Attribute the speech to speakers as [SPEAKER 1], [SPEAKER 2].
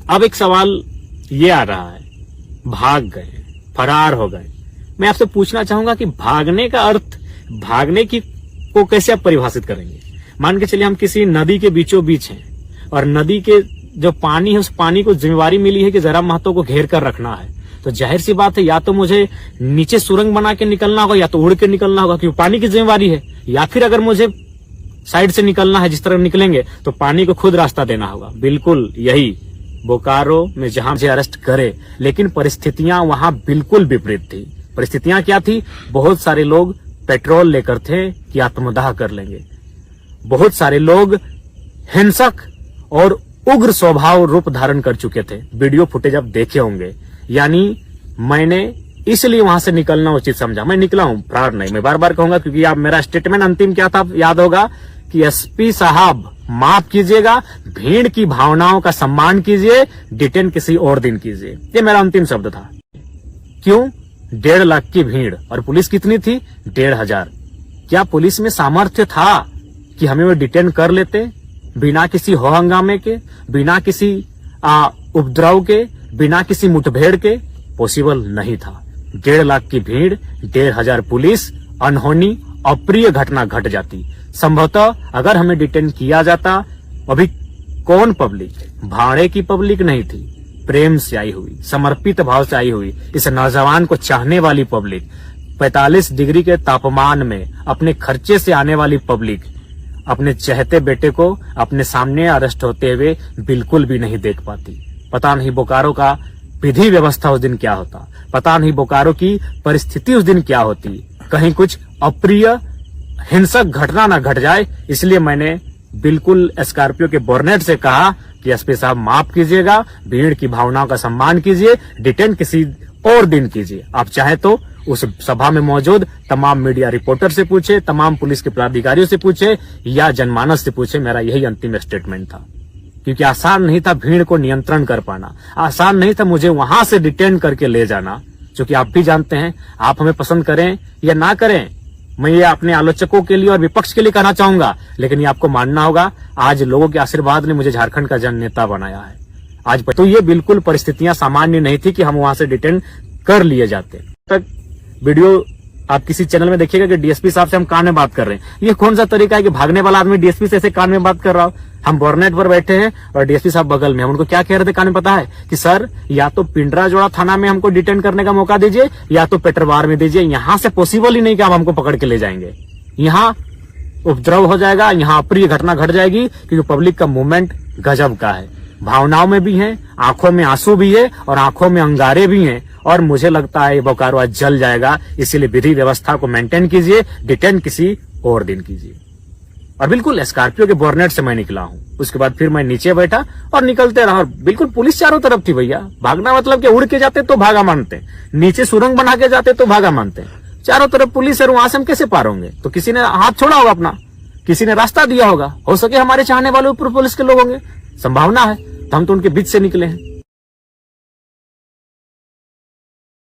[SPEAKER 1] अब एक सवाल ये आ रहा है, भाग गए, फरार हो गए। मैं आपसे पूछना चाहूंगा कि भागने का अर्थ, भागने की को कैसे आप परिभाषित करेंगे? मान के चलिए हम किसी नदी के बीचों बीच हैं और नदी के जो पानी है उस पानी को जिम्मेवारी मिली है कि जरा महतो को घेर कर रखना है, तो जाहिर सी बात है या तो मुझे नीचे सुरंग बना के निकलना होगा या तो उड़ के निकलना होगा, क्योंकि पानी की जिम्मेवारी है। या फिर अगर मुझे साइड से निकलना है, जिस तरह निकलेंगे तो पानी को खुद रास्ता देना होगा। बिल्कुल यही बोकारो में जहां मुझे अरेस्ट करे, लेकिन परिस्थितियां वहां बिल्कुल विपरीत थी। परिस्थितियां क्या थी? बहुत सारे लोग पेट्रोल लेकर थे कि आत्मदाह कर लेंगे। बहुत सारे लोग हिंसक और उग्र स्वभाव रूप धारण कर चुके थे। वीडियो फुटेज आप देखे होंगे। यानी मैंने इसलिए वहां से निकलना उचित समझा। मैं निकला हूं, फरार नहीं। मैं बार बार कहूंगा, क्योंकि आप मेरा स्टेटमेंट अंतिम क्या था याद होगा कि एसपी साहब माफ कीजिएगा, भीड़ की भावनाओं का सम्मान कीजिए, डिटेन किसी और दिन कीजिए। ये मेरा अंतिम शब्द था। क्यों? 1.5 लाख की भीड़ और पुलिस कितनी थी? 1,500। क्या पुलिस में सामर्थ्य था कि हमें वो डिटेन कर लेते बिना किसी हो हंगामे के, बिना किसी उपद्रव के, बिना किसी मुठभेड़ के? पॉसिबल नहीं था। 1.5 लाख की भीड़, 1,500 पुलिस, अनहोनी अप्रिय घटना घट जाती। संभवतः अगर हमें डिटेन किया जाता, अभी कौन पब्लिक, भाड़े की पब्लिक नहीं थी, प्रेम से आई हुई, समर्पित भाव से आई हुई, इस नौजवान को चाहने वाली पब्लिक, 45 डिग्री के तापमान में अपने खर्चे से आने वाली पब्लिक अपने चहते बेटे को अपने सामने अरेस्ट होते हुए बिल्कुल भी नहीं देख पाती। पता नहीं बोकारो का विधि व्यवस्था उस दिन क्या होता, पता नहीं बोकारो की परिस्थिति उस दिन क्या होती। कहीं कुछ अप्रिय हिंसक घटना न घट जाए, इसलिए मैंने बिल्कुल स्कॉर्पियो के बोर्नेट से कहा कि एसपी साहब माफ कीजिएगा, भीड़ की भावनाओं का सम्मान कीजिए, डिटेन किसी और दिन कीजिए। आप चाहे तो उस सभा में मौजूद तमाम मीडिया रिपोर्टर से पूछे, तमाम पुलिस के पदाधिकारियों से पूछे या जनमानस से पूछे। मेरा यही अंतिम स्टेटमेंट था, क्योंकि आसान नहीं था भीड़ को नियंत्रण कर पाना, आसान नहीं था मुझे वहां से डिटेन करके ले जाना। क्योंकि आप भी जानते हैं, आप हमें पसंद करें या ना करें, मैं ये अपने आलोचकों के लिए और विपक्ष के लिए कहना चाहूंगा, लेकिन ये आपको मानना होगा, आज लोगों के आशीर्वाद ने मुझे झारखंड का जन नेता बनाया है। आज तो ये बिल्कुल परिस्थितियां सामान्य नहीं थी कि हम वहां से डिटेन कर लिए जाते। तक वीडियो आप किसी चैनल में देखिएगा कि डीएसपी साहब से हम कान में बात कर रहे हैं। ये कौन सा तरीका है कि भागने वाला आदमी डीएसपी से ऐसे कान में बात कर रहा हो? हम बोर्नेट पर बैठे हैं और डीएसपी साहब बगल में। हम उनको क्या कह रहे थे कान में पता है? कि सर या तो पिंडराजोड़ा थाना में हमको डिटेन करने का मौका दीजिए या तो पेट्रोबार में दीजिए। यहां से पॉसिबल ही नहीं कि आप हमको पकड़ के ले जाएंगे। यहाँ उपद्रव हो जाएगा, यहाँ अप्रिय घटना घट जाएगी, क्योंकि पब्लिक का मूवमेंट गजब का है। भावनाओं में भी है, आंखों में आंसू भी है और आंखों में अंगारे भी हैं। और मुझे लगता है ये बोकारो आज जल जाएगा। इसीलिए विधि व्यवस्था को मेंटेन कीजिए, डिटेन किसी और दिन कीजिए। और बिल्कुल स्कॉर्पियो के बोर्नेट से मैं निकला हूं। उसके बाद फिर मैं नीचे बैठा और निकलते रहा। और बिल्कुल पुलिस चारों तरफ थी भैया। भागना मतलब कि उड़ के जाते तो भागा मानते, नीचे सुरंग बना के जाते तो भागा मानते। चारों तरफ पुलिस है, वहां से हम कैसे पार होंगे? तो किसी ने हाथ छोड़ा होगा अपना, किसी ने रास्ता दिया होगा। हो सके हमारे चाहने वाले ऊपर पुलिस के लोग होंगे, संभावना है। तो हम तो उनके बीच से निकले हैं।